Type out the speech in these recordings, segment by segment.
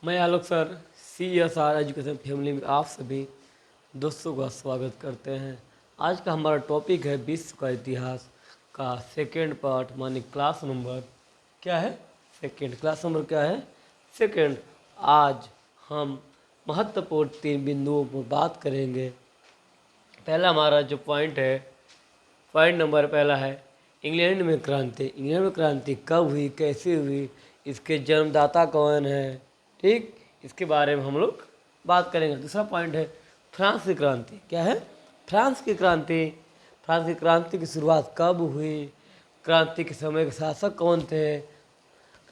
मैं आलोक sir CSR education family में आप सभी दोस्तों का स्वागत करते हैं। आज का हमारा टॉपिक है विश्व का इतिहास का सेकेंड पार्ट, मानी क्लास नंबर क्या है? सेकेंड। क्लास नंबर क्या है? सेकेंड। आज हम महत्वपूर्ण 3 बिंदुओं पर बात करेंगे। पहला हमारा जो पॉइंट है, पॉइंट नंबर पहला है इंग्लैंड में क्रांति। इंग्लैंड में क्रांति कब हुई, कैसे हुई, इसके जन्मदाता कौन है, ठीक, इसके बारे में हम लोग बात करेंगे। दूसरा पॉइंट है फ्रांस की क्रांति। क्या है? फ्रांस की क्रांति। फ्रांस की क्रांति की शुरुआत कब हुई, क्रांति के समय के शासक कौन थे,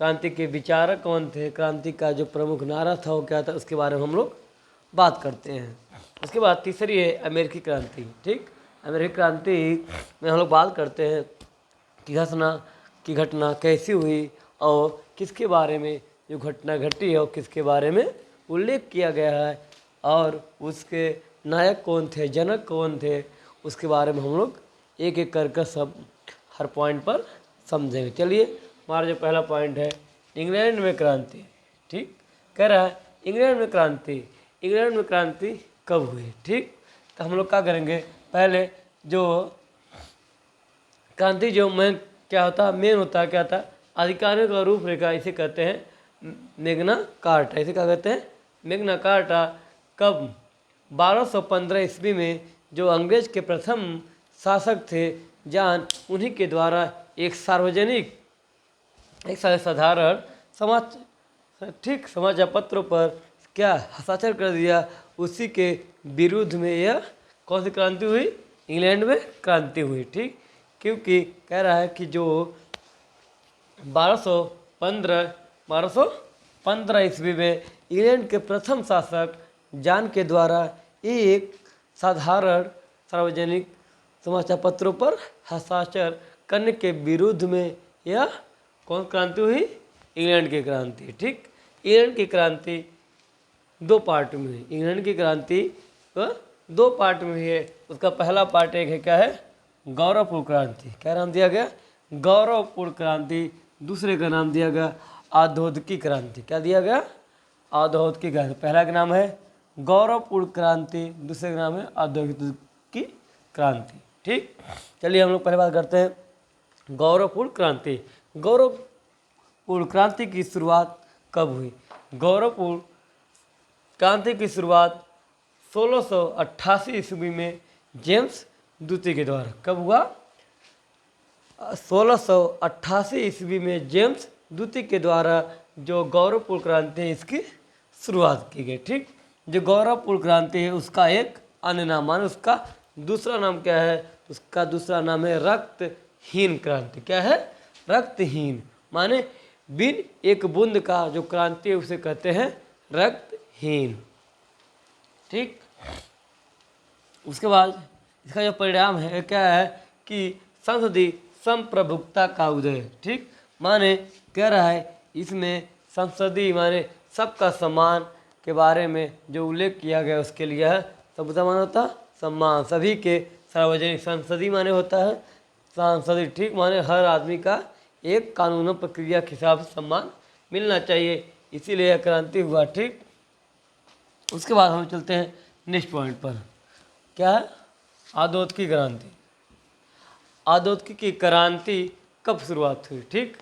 क्रांति के विचारक कौन थे, क्रांति का जो प्रमुख नारा था वो क्या था, उसके बारे में हम लोग बात करते हैं। उसके बाद तीसरी है अमेरिकी क्रांति। ठीक, अमेरिकी क्रांति में हम लोग बात करते हैं कि घटना कैसी हुई और किसके बारे में जो घटना घटी है और किसके बारे में उल्लेख किया गया है और उसके नायक कौन थे, जनक कौन थे, उसके बारे में हम लोग एक एक करके सब हर पॉइंट पर समझेंगे। चलिए, हमारा जो पहला पॉइंट है इंग्लैंड में क्रांति। ठीक, कह रहा है इंग्लैंड में क्रांति। इंग्लैंड में क्रांति कब हुई? ठीक, तो हम लोग क्या करेंगे, पहले जो क्रांति जो मेन क्या होता, मेन होता क्या था, आधिकारिक और रूपरेखा, इसे कहते हैं मैग्ना कार्टा। इसे क्या कहते हैं? Magna carta. कब? 1215 ईस्वी में जो अंग्रेज के प्रथम शासक थे जॉन, उन्हीं के द्वारा एक सार्वजनिक, एक साधारण समाचार पत्रों पर क्या हस्ताक्षर कर दिया। उसी के विरुद्ध में यह कौन सी क्रांति हुई? इंग्लैंड में क्रांति हुई। ठीक, क्योंकि कह रहा है कि जो 1215 ईस्वी में इंग्लैंड के प्रथम शासक जॉन के द्वारा एक साधारण सार्वजनिक समाचार पत्रों पर हस्ताक्षर करने के विरुद्ध में यह कौन क्रांति हुई? इंग्लैंड की क्रांति। ठीक, इंग्लैंड की क्रांति 2 पार्ट में हुई। इंग्लैंड की क्रांति 2 पार्ट में हुई है। उसका पहला पार्ट एक है, क्या है? गौरवपूर्ण क्रांति। क्या नाम दिया गया? गौरवपूर्ण क्रांति। दूसरे का नाम दिया गया औद्योगिक क्रांति। क्या दिया गया? औद्योगिक क्रांति। पहला का नाम है गौरवपूर्ण क्रांति, दूसरे का नाम है औद्योगिक क्रांति। ठीक, चलिए हम लोग पहले बात करते हैं गौरवपूर्ण क्रांति। गौरवपूर्ण क्रांति की शुरुआत कब हुई? गौरवपूर्ण क्रांति की शुरुआत 1688 ईस्वी में जेम्स द्वितीय के द्वारा। कब हुआ? 1688 ईस्वी में जेम्स द्वितीय के द्वारा जो गौरवपूर्ण क्रांति है इसकी शुरुआत की गई। ठीक, जो गौरवपूर्ण क्रांति है उसका एक अन्य नाम, माने उसका दूसरा नाम क्या है? उसका दूसरा नाम है रक्तहीन क्रांति। क्या है? रक्तहीन, माने बिन एक बूंद का जो क्रांति है उसे कहते हैं रक्तहीन। ठीक, उसके बाद इसका जो परिणाम है क्या है कि संसदीय संप्रभुता का उदय। ठीक, माने कह रहा है इसमें संसदीय माने सबका सम्मान के बारे में जो उल्लेख किया गया उसके लिए है सबका मान होता सम्मान, सभी के सार्वजनिक। संसदीय माने होता है सांसदीय। ठीक, माने हर आदमी का एक कानून प्रक्रिया के हिसाब से सम्मान मिलना चाहिए, इसीलिए यह क्रांति हुआ। ठीक, उसके बाद हम चलते हैं नेक्स्ट पॉइंट पर। क्या है? औद्योगिक क्रांति। औद्योगिक क्रांति कब शुरुआत हुई? ठीक,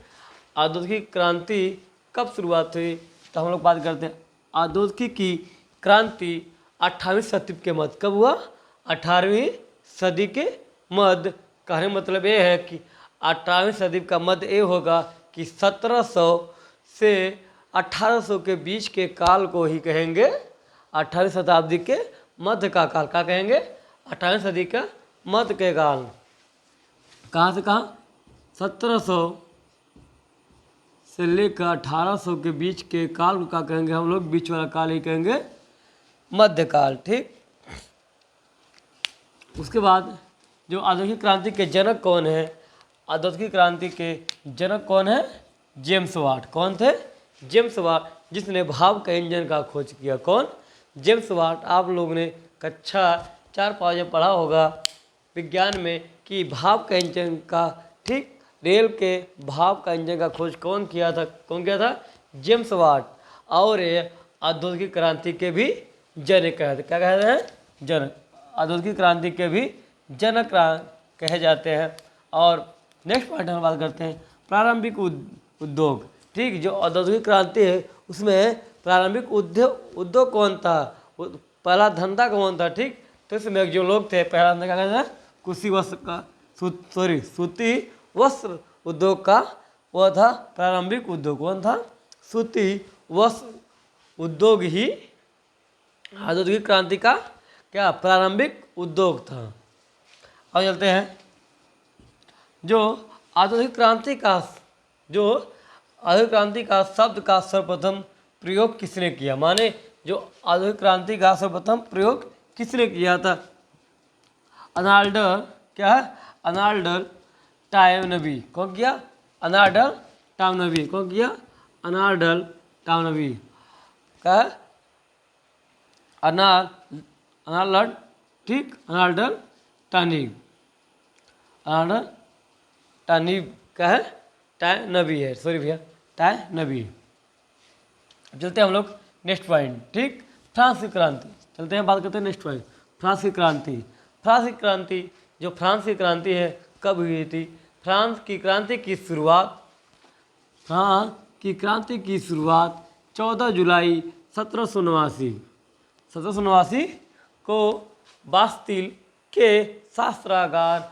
औद्योगिक क्रांति कब शुरुआत हुई तो हम लोग बात करते हैं औद्योगिक क्रांति 18वीं शताब्दी के मध्य। कब हुआ? 18वीं सदी के मध्य। कहने मतलब ये है कि 18वीं सदी का मध्य ये होगा कि 1700 से 1800 के बीच के काल को ही कहेंगे 18वीं शताब्दी के मध्य का काल। क्या कहेंगे? 18वीं सदी का मध्य के काल। कहाँ से कहाँ? 1700 से लेकर 1800 के बीच के काल को क्या कहेंगे हम लोग? बीच वाला काल ही कहेंगे मध्यकाल। ठीक, उसके बाद जो औद्योगिक क्रांति के जनक कौन है? औद्योगिक क्रांति के जनक कौन है? James Watt. कौन थे? जेम्स वाट, जिसने भाप का इंजन का खोज किया। कौन? James Watt. आप लोगों ने कक्षा 4-5 में पढ़ा होगा विज्ञान में कि भाप का इंजन का, ठीक, रेल के भाप का इंजन का खोज कौन किया था? कौन किया था? James Watt. और ये औद्योगिक क्रांति के भी जनक कहते, क्या कहते हैं, जनक, औद्योगिक क्रांति के भी जनक कहे जाते हैं। और नेक्स्ट पॉइंट हम बात करते हैं प्रारंभिक उद्योग। ठीक, जो औद्योगिक क्रांति है उसमें प्रारंभिक उद्योग कौन था, पहला धंधा कौन था। ठीक, तो इसमें जो लोग थे, पहला धंधा क्या कहते हैं, कुशी वस्त्र का सूती वस्त्र उद्योग का, वह था प्रारंभिक उद्योग। कौन था, सूती वस्त्र उद्योग ही औद्योगिक क्रांति का क्या प्रारंभिक उद्योग था। अब चलते हैं, जो औद्योगिक क्रांति का शब्द का सर्वप्रथम प्रयोग किसने किया, माने जो औद्योगिक क्रांति का सर्वप्रथम प्रयोग किसने किया था। अर्नाल्ड, क्या है, अर्नाल्ड टायनबी। कौन किया, अर्नाल्ड टायनबी। कौन किया, अर्नाल्ड टायनबी। क्या है, अर्नाल्ड, ठीक, अर्नाल्ड टायनबी, अर्नाल्ड टायनबी क्या है, टायनबी है, सॉरी भैया, टायनबी। चलते हैं हम लोग नेक्स्ट पॉइंट। ठीक, फ्रांस की क्रांति। चलते हैं बात करते हैं नेक्स्ट पॉइंट, फ्रांस की क्रांति। फ्रांस की क्रांति, जो फ्रांस की क्रांति है कब हुई थी। फ्रांस की क्रांति की शुरुआत 14 जुलाई 1789 को बास्तिल के शास्त्रागार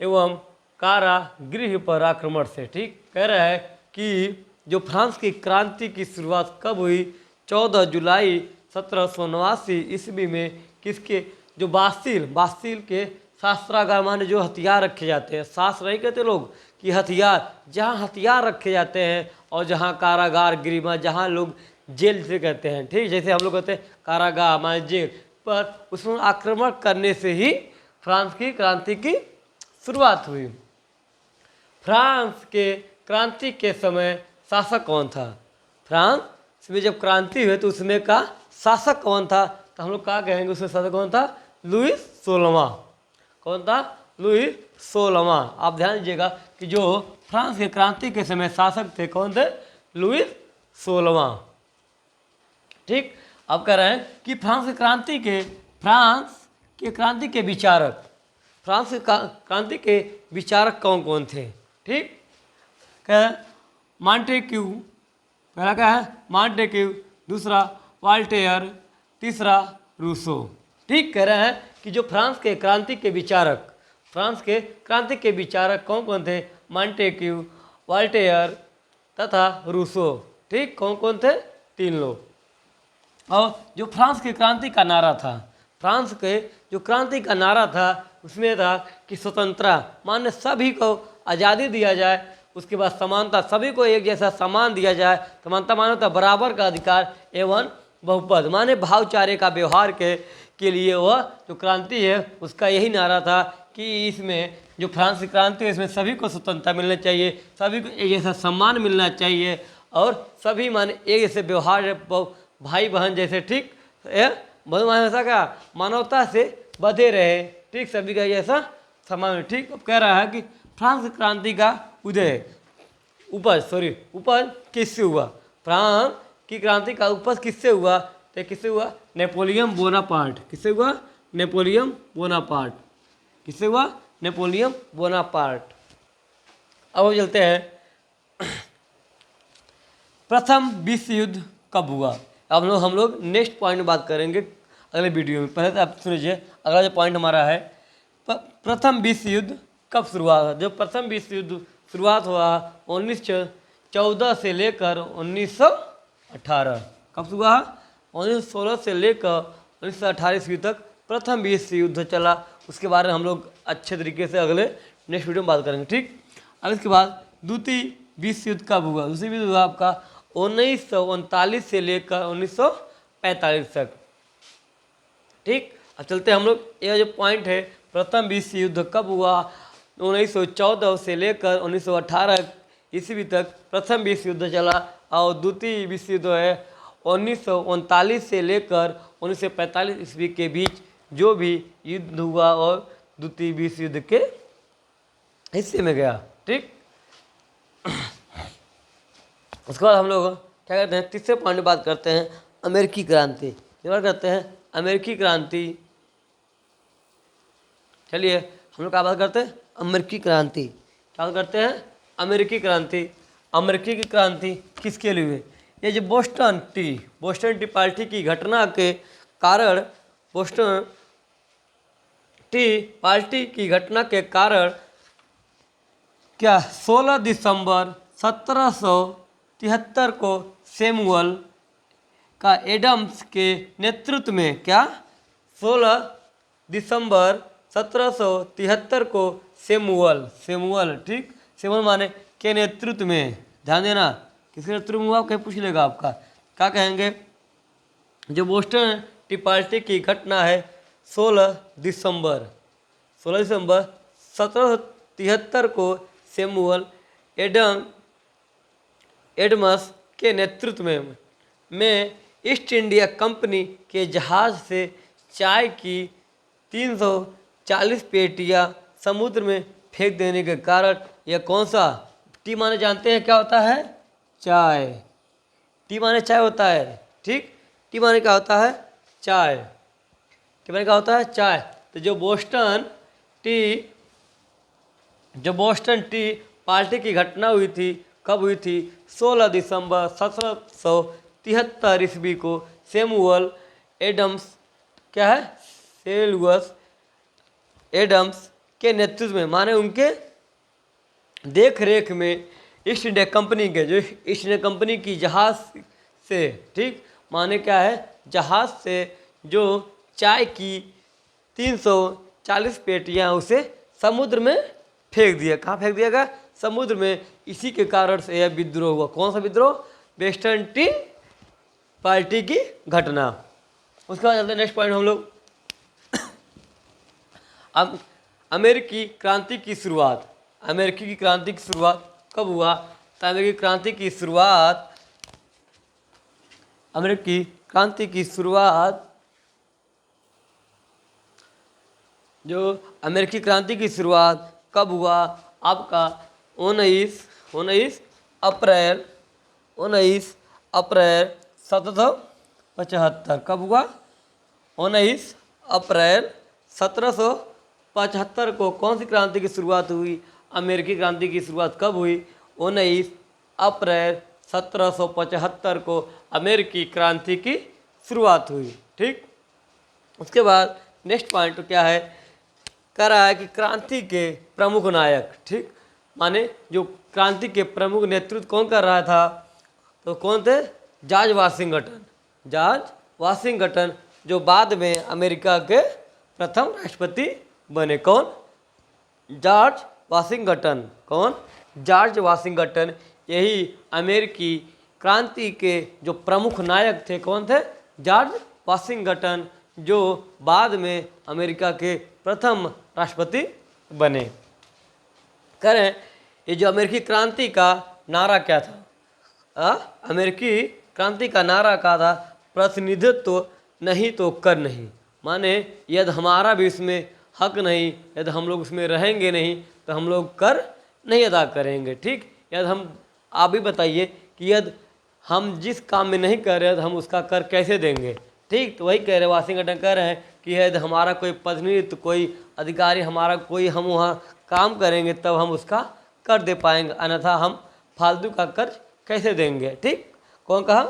एवं कारागृह पर आक्रमण से। ठीक, कह रहा है कि जो फ्रांस की क्रांति की शुरुआत कब हुई, 14 जुलाई 1789 ईस्वी में, किसके, जो बास्तिल के शास्त्रागार, माने जो हथियार रखे जाते हैं, शास्त्र नहीं कहते लोग कि हथियार, जहाँ हथियार रखे जाते हैं, और जहाँ कारागार गृह, जहाँ लोग जेल से कहते हैं। ठीक, जैसे हम लोग कहते हैं कारागार माने जेल, पर उसमें आक्रमण करने से ही फ्रांस की क्रांति की शुरुआत हुई। फ्रांस के क्रांति के समय शासक कौन था। फ्रांस में जब क्रांति हुई तो उसमें का शासक कौन था, तो हम लोग क्या कहेंगे, उसमें शासक कौन था, लुईस 16वां। कौन था, लुईस 16वां। आप ध्यान दीजिएगा कि जो फ्रांस के क्रांति के समय शासक थे, कौन थे, लुईस 16वां। ठीक, अब कह रहे हैं कि फ्रांस की क्रांति के विचारक कौन कौन थे। ठीक, क्या, मॉन्टेक्यू, पहला क्या है, मॉन्टेक्यू, दूसरा वॉल्टेयर, तीसरा रूसो। ठीक, कह रहे हैं कि जो फ्रांस के क्रांति के विचारक कौन कौन थे, मॉन्टेक्यू, वॉल्टेयर तथा रूसो। ठीक, कौन कौन थे, 3 लोग। और जो फ्रांस की क्रांति का नारा था, फ्रांस के जो क्रांति का नारा था उसमें था कि स्वतंत्रता, माने सभी को आज़ादी दिया जाए, उसके बाद समानता, सभी को एक जैसा सम्मान दिया जाए, समानता मानवता बराबर का अधिकार एवं बहुपद, माने भाईचारे का व्यवहार के लिए वह जो क्रांति है उसका यही नारा था कि इसमें जो फ्रांस की क्रांति है इसमें सभी को स्वतंत्रता मिलनी चाहिए, सभी को एक जैसा सम्मान मिलना चाहिए, और सभी माने एक जैसे व्यवहार, भाई बहन जैसे। ठीक, ऐसा क्या, मानवता से बधे रहे। ठीक, सभी का जैसा सम्मान। ठीक, अब कह रहा है कि फ्रांस क्रांति का उपज किससे हुआ, फ्रांस की क्रांति का उपज किससे हुआ, तो किससे हुआ, नेपोलियन बोनापार्ट। किससे हुआ, नेपोलियन बोनापार्ट। किससे हुआ, नेपोलियन बोनापार्ट। अब चलते हैं प्रथम विश्व युद्ध कब हुआ। अब हम लोग नेक्स्ट पॉइंट में बात करेंगे अगले वीडियो में। पहले तो आप सुनिए, अगला जो पॉइंट हमारा है, प्रथम विश्व युद्ध कब शुरुआत हुआ। जो प्रथम विश्व युद्ध शुरुआत हुआ 1914 से लेकर 1918। कब हुआ, 1916 से लेकर 1918 ईस्वी तक प्रथम विश्व युद्ध चला। उसके बारे में हम लोग अच्छे तरीके से अगले नेक्स्ट वीडियो में बात करेंगे। ठीक, अब इसके बाद द्वितीय विश्व युद्ध कब हुआ। दूसरी विश्व युद्ध हुआ आपका 1939 से लेकर 1945 तक। ठीक, अब चलते हैं हम लोग, यह जो पॉइंट है, प्रथम विश्व युद्ध कब हुआ, 1914 से लेकर 1918 ईस्वी तक प्रथम विश्व युद्ध चला, और द्वितीय विश्व युद्ध है 1939 से लेकर 1945 ईस्वी के बीच जो भी युद्ध हुआ और द्वितीय विश्व युद्ध के हिस्से में गया। ठीक, उसके बाद हम लोग क्या करते हैं, तीसरे पॉइंट बात करते हैं अमेरिकी क्रांति। क्या करते हैं? अमेरिकी क्रांति। चलिए हम लोग क्या बात करते हैं? अमेरिकी क्रांति। क्या बात करते हैं? अमेरिकी क्रांति। अमेरिकी की क्रांति किसके लिए हुई? ये जो बोस्टन टी पार्टी की घटना के कारण, बोस्टन टी पार्टी की घटना के कारण क्या 16 दिसंबर 1773 को सैमुअल का एडम्स के नेतृत्व में, क्या 16 दिसंबर 1773 को सैमुअल, ठीक, सैमुअल माने के नेतृत्व में, ध्यान देना किसके नेतृत्व में हुआ, कहीं पूछ लेगा आपका, क्या कहेंगे? जो बोस्टन टी पार्टी की घटना है 16 दिसंबर 1773 को सैमुअल एडम्स के नेतृत्व में ईस्ट इंडिया कंपनी के जहाज से चाय की 340 पेटियां समुद्र में फेंक देने के कारण यह कौन सा, टी माने जानते हैं क्या होता है? चाय। टी माने चाय होता है, ठीक, टी माने क्या होता है? चाय। टी माने क्या होता है? चाय। तो जो बोस्टन टी पार्टी की घटना हुई थी, कब हुई थी? 16 दिसंबर 1773 ईस्वी को सैमुअल एडम्स, क्या है? सैमुअल एडम्स के नेतृत्व में, माने उनके देख रेख में ईस्ट इंडिया कंपनी के, जो ईस्ट इंडिया कंपनी की जहाज से, ठीक, माने क्या है? जहाज से जो चाय की 340 पेटियां उसे समुद्र में फेंक दिया। कहाँ फेंक दिया गया? समुद्र में। इसी के कारण से यह विद्रोह हुआ। कौन सा विद्रोह? बोस्टन टी पार्टी की घटना। उसके बाद चलते नेक्स्ट पॉइंट हम लोग। अब अमेरिकी क्रांति की शुरुआत। अमेरिकी की क्रांति की शुरुआत कब हुआ? तो अमेरिकी क्रांति की शुरुआत जो अमेरिकी क्रांति की शुरुआत कब हुआ? आपका 19 अप्रैल 1775। कब हुआ? 19 अप्रैल 1775 को कौन सी क्रांति की शुरुआत हुई? अमेरिकी क्रांति की शुरुआत कब हुई? 19 अप्रैल 1775 को अमेरिकी क्रांति की शुरुआत हुई, ठीक। उसके बाद नेक्स्ट पॉइंट क्या है? कह रहा है कि क्रांति के प्रमुख नायक, ठीक, माने जो क्रांति के प्रमुख नेतृत्व कौन कर रहा था? तो कौन थे? जॉर्ज वाशिंगटन, जो बाद में अमेरिका के प्रथम राष्ट्रपति बने। कौन? George Washington. कौन? George Washington. यही अमेरिकी क्रांति के जो प्रमुख नायक थे, कौन थे? जॉर्ज वाशिंगटन, जो बाद में अमेरिका के प्रथम राष्ट्रपति बने। करें ये जो अमेरिकी क्रांति का नारा क्या था? अमेरिकी क्रांति का नारा क्या था? प्रतिनिधित्व नहीं तो कर नहीं। माने यदि हमारा भी इसमें हक नहीं, यदि हम लोग उसमें रहेंगे नहीं तो हम लोग कर नहीं अदा करेंगे, ठीक। यदि हम, आप भी बताइए कि यदि हम जिस काम में नहीं कर रहे तो हम उसका कर कैसे देंगे, ठीक। तो वही कह रहे, वाशिंगटन कह रहे हैं कि यदि हमारा कोई प्रतिनिधित्व, कोई अधिकारी, हमारा कोई, हम वहाँ काम करेंगे तब हम उसका कर दे पाएंगे, अन्यथा हम फालतू का कर्ज कैसे देंगे, ठीक। कौन कहा?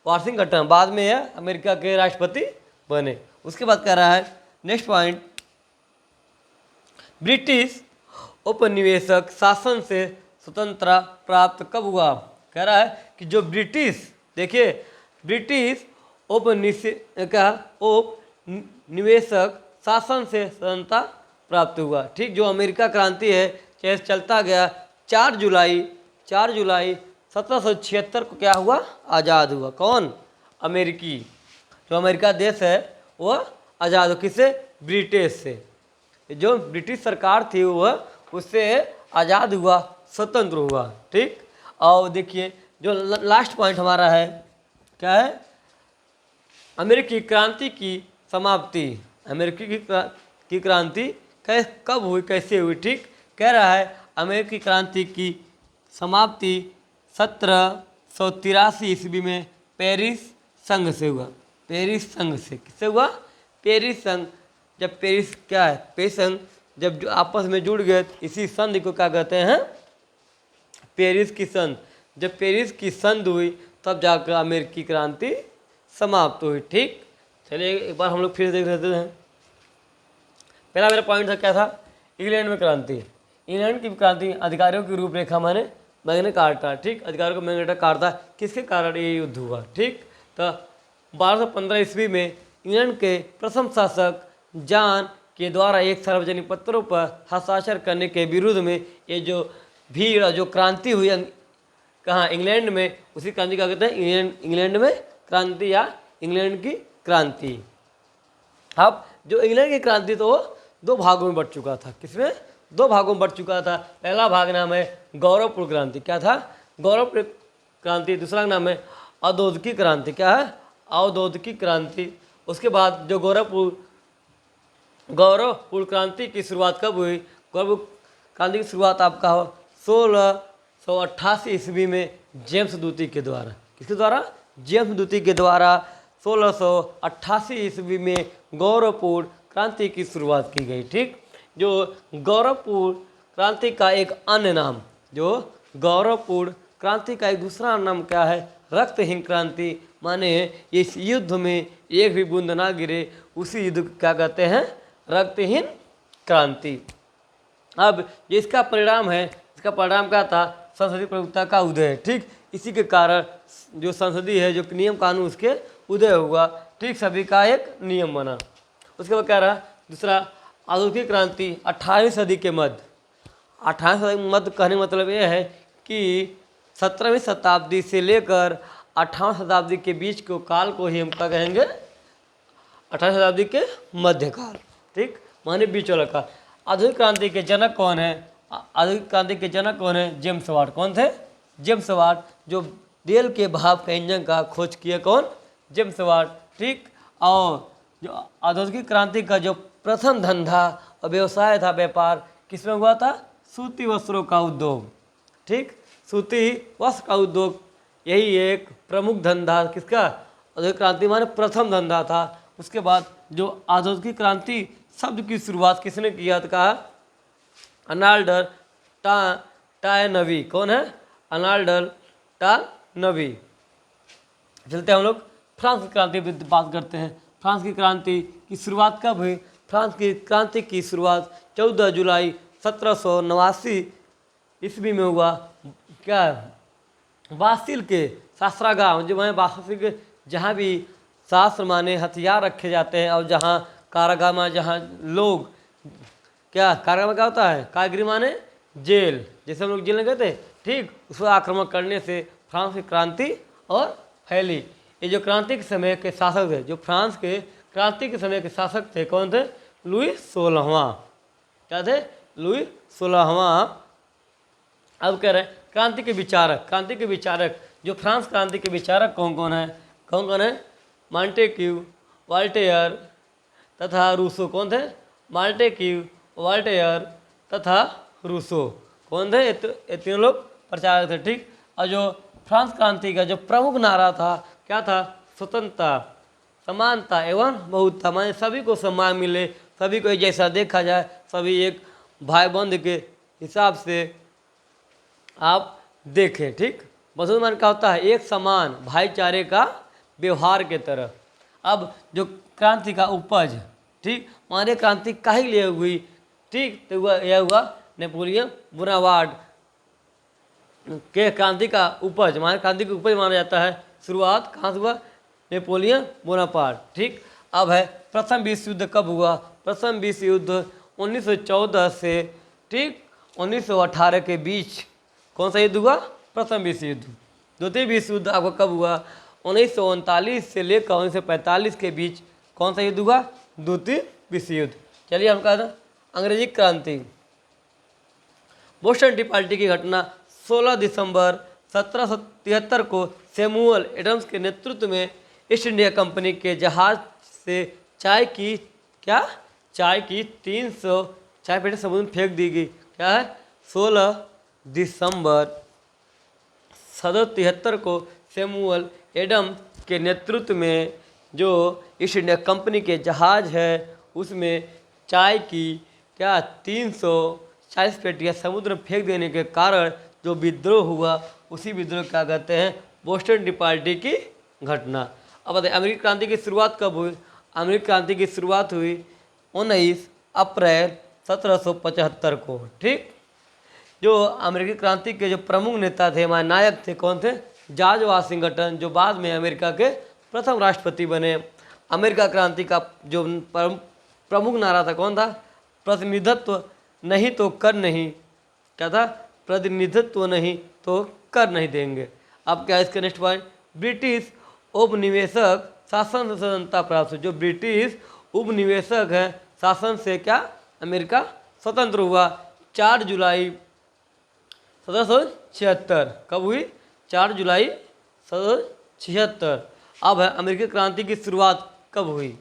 वाशिंगटन। बाद में यह अमेरिका के राष्ट्रपति बने। उसके बाद कह रहा है नेक्स्ट पॉइंट, ब्रिटिश उपनिवेशक शासन से स्वतंत्रता प्राप्त कब हुआ? कह रहा है कि जो ब्रिटिश, देखिए, ब्रिटिश उपनिवेशक शासन से स्वतंत्रता प्राप्त हुआ, ठीक। जो अमेरिका क्रांति है चैसे चलता गया, 4 जुलाई 1776 को क्या हुआ? आज़ाद हुआ। कौन? अमेरिकी, जो अमेरिका देश है वह आज़ाद हो। किससे? ब्रिटिश से। जो ब्रिटिश सरकार थी वह उससे आज़ाद हुआ, स्वतंत्र हुआ, ठीक। और देखिए जो लास्ट पॉइंट हमारा है, क्या है? अमेरिकी क्रांति की समाप्ति। अमेरिकी की क्रांति कब हुई, कैसे हुई, ठीक। कह रहा है अमेरिकी क्रांति की समाप्ति 1783 ईस्वी में पेरिस संघ से हुआ, पेरिस संघ से। किससे हुआ? पेरिस संघ। जब पेरिस क्या है, पेरिस संघ जब जो आपस में जुड़ गए, इसी संधि को क्या कहते हैं? पेरिस की संधि। जब पेरिस की संधि हुई तब जाकर अमेरिकी क्रांति समाप्त हुई। ठीक, चलिए एक बार हम लोग फिर देख लेते हैं। पहला मेरा पॉइंट था क्या था? इंग्लैंड में क्रांति। इंग्लैंड की क्रांति अधिकारियों की रूपरेखा माने मैग्ना कार्टा। ठीक, अधिकारियों को मैग्ना कार्टा किसके कारण ये युद्ध हुआ? ठीक, तो 1215 ईस्वी में इंग्लैंड के प्रथम शासक जॉन के द्वारा एक सार्वजनिक पत्रों पर हस्ताक्षर करने के विरुद्ध में ये जो भीड़ जो क्रांति हुई कहाँ? इंग्लैंड में, उसी क्रांति का कहते हैं इंग्लैंड में क्रांति या इंग्लैंड की क्रांति। अब जो इंग्लैंड की क्रांति तो वो 2 भागों में बट चुका था। किसमें? 2 भागों में बट चुका था। पहला भाग नाम है गौरवपूर्ण क्रांति। क्या था? गौरवपूर्ण क्रांति। दूसरा नाम है औद्योगिक क्रांति। क्या है? औद्योगिक क्रांति। उसके बाद जो गौरवपूर्ण क्रांति की शुरुआत कब हुई? गौरवपूर्ण क्रांति की शुरुआत आपका हो 1688 ईस्वी में जेम्स द्वितीय के द्वारा। किसके द्वारा? जेम्स द्वितीय के द्वारा 1688 ईस्वी में गौरवपूर्ण क्रांति की शुरुआत की गई। ठीक, जो गौरवपूर्ण क्रांति का एक अन्य नाम, जो गौरवपूर्ण क्रांति का एक दूसरा नाम क्या है? रक्तहीन क्रांति। माने इस युद्ध में एक भी बूंद ना गिरे, उसी युद्ध को क्या कहते हैं? रक्तहीन क्रांति। अब इसका परिणाम है, इसका परिणाम क्या था? संसदीय प्रभुत्व का उदय। ठीक, इसी के कारण जो संसदीय है, जो नियम कानून उसके उदय हुआ। ठीक, सभी का एक नियम बना। उसके बाद क्या रहा? दूसरा औद्योगिक क्रांति 18वीं सदी के मध्य। 18वीं सदी के मध्य कहने का मतलब यह है कि 17वीं शताब्दी से लेकर 18वीं शताब्दी के बीच को काल को ही हम क्या कहेंगे? 18वीं शताब्दी के मध्यकाल। ठीक, माने बीच वाला काल। औद्योगिक क्रांति के जनक कौन है? औद्योगिक क्रांति के जनक कौन है? James Watt. कौन थे? James Watt. जो रेल के भाप का इंजन का खोज किया कौन? James Watt. ठीक, और जो औद्योगिक क्रांति का जो प्रथम धंधा और व्यवसाय था, व्यापार, किसमें हुआ था? सूती वस्त्रों का उद्योग। ठीक, सूती वस्त्र का उद्योग, यही एक प्रमुख धंधा किसका? औद्योगिक क्रांति माने प्रथम धंधा था। उसके बाद जो औद्योगिक क्रांति शब्द की शुरुआत किसने किया था? कहा अर्नाल्ड टायनबी। कौन है? अर्नाल्ड टायनबी। चलते हम लोग फ्रांस की क्रांति पर बात करते हैं। फ्रांस की क्रांति की शुरुआत कब हुई? फ्रांस की क्रांति की शुरुआत 14 जुलाई 1789 ईस्वी में हुआ। क्या? बासिल के शास्त्रागार, जो है बासिल के, जहाँ भी शास्त्र माने हथियार रखे जाते हैं, और जहाँ कारागार में, जहाँ लोग क्या, कारागार में क्या होता है? कारागृह माने जेल, जैसे हम लोग जेल में गए थे। ठीक, उस पर आक्रमण करने से फ्रांस की क्रांति और फैली। ये जो क्रांति के समय के शासक थे, जो फ्रांस के क्रांति के समय के शासक थे, कौन थे? लुई 16वां। क्या थे? लुई 16वां। अब कह रहे हैं क्रांति के विचारक। क्रांति के विचारक, जो फ्रांस क्रांति के विचारक कौन कौन है? कौन कौन है? मॉन्टेक्यू, वॉल्टेयर तथा रूसो। कौन थे? मॉन्टेक्यू, वॉल्टेयर तथा रूसो। कौन थे? ये तीनों लोग प्रचारक थे। ठीक, और जो फ्रांस क्रांति का जो प्रमुख नारा था, क्या था? स्वतंत्रता, समानता एवं बहुत्वता। माने सभी को सम्मान मिले, सभी को एक जैसा देखा जाए, सभी एक भाई बंध के हिसाब से आप देखें। ठीक, मुसलमान क्या होता है? एक समान भाईचारे का व्यवहार के तरह। अब जो क्रांति का उपज, ठीक, हमारे क्रांति काहे लिए हुई? ठीक, तो यह हुआ नेपोलियन बोनापार्ट के क्रांति का उपज। हमारे क्रांति की उपज माना जाता है। शुरुआत कहाँ से हुआ? Napoleon Bonaparte. ठीक, अब है प्रथम विश्व युद्ध कब हुआ? प्रथम विश्व युद्ध 1914 से ठीक 1918 के बीच। कौन सा युद्ध हुआ? प्रथम विश्व युद्ध। द्वितीय विश्व युद्ध आपको कब हुआ? 1939 से लेकर 1945 के बीच। कौन सा युद्ध हुआ? द्वितीय विश्व युद्ध। चलिए हम कहते हैं अंग्रेजी क्रांति। बोस्टन टी पार्टी की घटना 16 दिसंबर 1773 को सैमुअल एडम्स के नेतृत्व में ईस्ट इंडिया कंपनी के जहाज से चाय की 300 चाय पेटी समुद्र में फेंक दी गई। क्या है? 16 दिसंबर 1773 को सैमुअल एडम्स के नेतृत्व में जो ईस्ट इंडिया कंपनी के जहाज है उसमें चाय की क्या 340 पेटियाँ समुद्र में फेंक देने के कारण जो विद्रोह हुआ, उसी विद्रोह क्या कहते हैं, बोस्टन टी पार्टी की घटना। अब बताइए अमेरिकी क्रांति की शुरुआत कब हुई? अमेरिकी क्रांति की शुरुआत हुई 19 अप्रैल 1775 को। ठीक, जो अमेरिकी क्रांति के जो प्रमुख नेता थे, हमारे नायक थे, कौन थे? जॉर्ज वाशिंगटन, जो बाद में अमेरिका के प्रथम राष्ट्रपति बने। अमेरिका क्रांति का जो प्रमुख नारा था कौन था? प्रतिनिधित्व नहीं तो कर नहीं। क्या था? प्रतिनिधित्व नहीं तो कर नहीं देंगे। अब क्या है इसका नेक्स्ट पॉइंट? ब्रिटिश उपनिवेशक शासन से स्वतंत्रता प्राप्त हुई। जो ब्रिटिश उपनिवेशक हैं शासन से क्या अमेरिका स्वतंत्र हुआ 4 जुलाई 1776। कब हुई? 4 जुलाई 1776। अब है अमेरिकी क्रांति की शुरुआत कब हुई?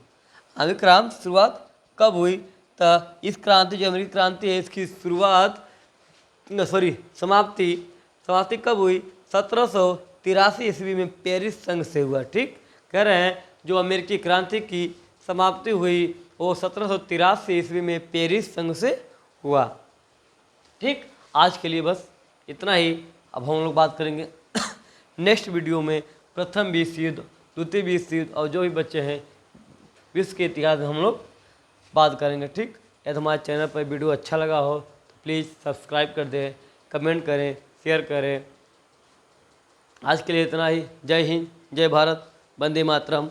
अमेरिकी क्रांति शुरुआत कब हुई? तो इस क्रांति जो अमेरिकी क्रांति है इसकी शुरुआत समाप्ति कब हुई? 1783 ईस्वी में पेरिस संघ से हुआ। ठीक, कह रहे हैं जो अमेरिकी क्रांति की समाप्ति हुई वो 1783 ईस्वी में पेरिस संघ से हुआ। ठीक, आज के लिए बस इतना ही। अब हम लोग बात करेंगे नेक्स्ट वीडियो में प्रथम विश्व युद्ध, द्वितीय विश्व युद्ध और जो भी बच्चे हैं विश्व के इतिहास में हम लोग बात करेंगे। ठीक, यदि हमारे चैनल पर वीडियो अच्छा लगा हो तो प्लीज़ सब्सक्राइब कर दें, कमेंट करें, शेयर करें। आज के लिए इतना ही। जय हिंद, जय भारत, वंदे मातरम।